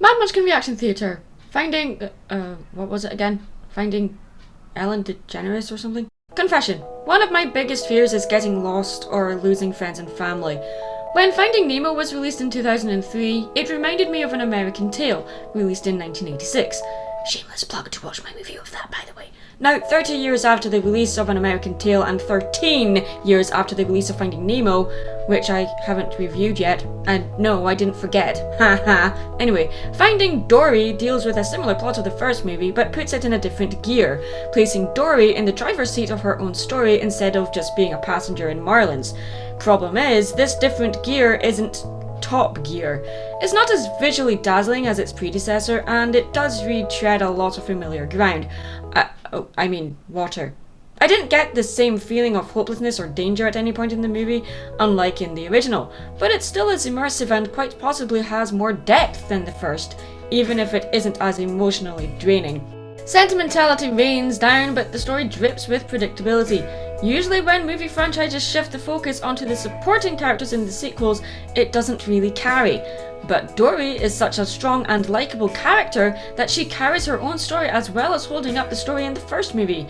Mad Munchkin Reaction Theatre. Finding, what was it again? Finding Ellen DeGeneres or something? Confession. One of my biggest fears is getting lost or losing friends and family. When Finding Nemo was released in 2003, it reminded me of An American Tail, released in 1986. Shameless plug to watch my review of that, by the way. Now, 30 years after the release of An American Tail and 13 years after the release of Finding Nemo, which I haven't reviewed yet, and no, I didn't forget, haha. Anyway, Finding Dory deals with a similar plot to the first movie, but puts it in a different gear, placing Dory in the driver's seat of her own story instead of just being a passenger in Marlin's. Problem is, this different gear isn't Top Gear. It's not as visually dazzling as its predecessor, and it does retread a lot of familiar ground. I mean, water. I didn't get the same feeling of hopelessness or danger at any point in the movie, unlike in the original, but it still is immersive and quite possibly has more depth than the first, even if it isn't as emotionally draining. Sentimentality rains down, but the story drips with predictability. Usually when movie franchises shift the focus onto the supporting characters in the sequels, it doesn't really carry. But Dory is such a strong and likeable character that she carries her own story as well as holding up the story in the first movie.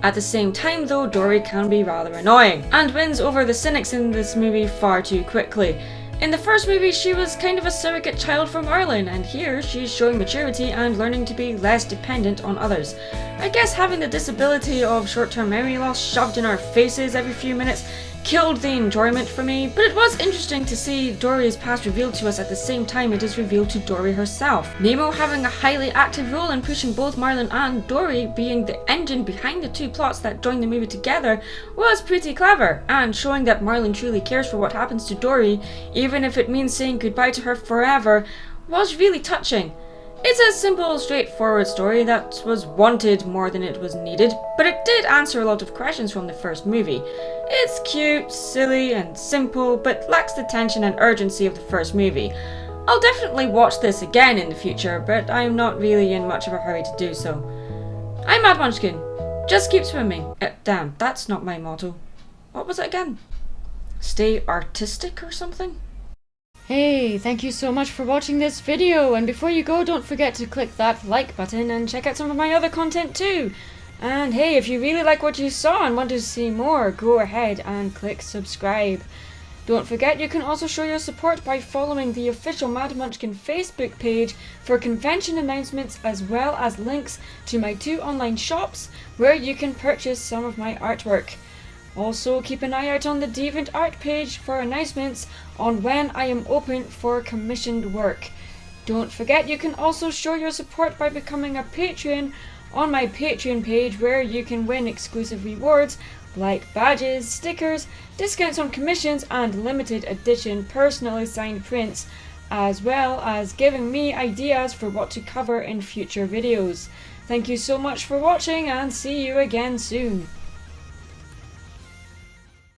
At the same time though, Dory can be rather annoying, and wins over the cynics in this movie far too quickly. In the first movie, she was kind of a surrogate child for Marlin, and here she's showing maturity and learning to be less dependent on others. I guess having the disability of short-term memory loss shoved in our faces every few minutes killed the enjoyment for me, but it was interesting to see Dory's past revealed to us at the same time it is revealed to Dory herself. Nemo having a highly active role in pushing both Marlin and Dory, being the engine behind the two plots that join the movie together, was pretty clever, and showing that Marlin truly cares for what happens to Dory, even if it means saying goodbye to her forever, was really touching. It's a simple, straightforward story that was wanted more than it was needed, but it did answer a lot of questions from the first movie. It's cute, silly, and simple, but lacks the tension and urgency of the first movie. I'll definitely watch this again in the future, but I'm not really in much of a hurry to do so. I'm Mad Munchkin. Just keep swimming. Damn, that's not my motto. What was it again? Stay artistic or something? Hey, thank you so much for watching this video, and before you go, don't forget to click that like button and check out some of my other content too. And hey, if you really like what you saw and want to see more, go ahead and click subscribe. Don't forget you can also show your support by following the official Mad Munchkin Facebook page for convention announcements, as well as links to my 2 online shops where you can purchase some of my artwork. Also, keep an eye out on the DeviantArt page for announcements on when I am open for commissioned work. Don't forget you can also show your support by becoming a Patreon on my Patreon page, where you can win exclusive rewards like badges, stickers, discounts on commissions, and limited edition personally signed prints, as well as giving me ideas for what to cover in future videos. Thank you so much for watching, and see you again soon.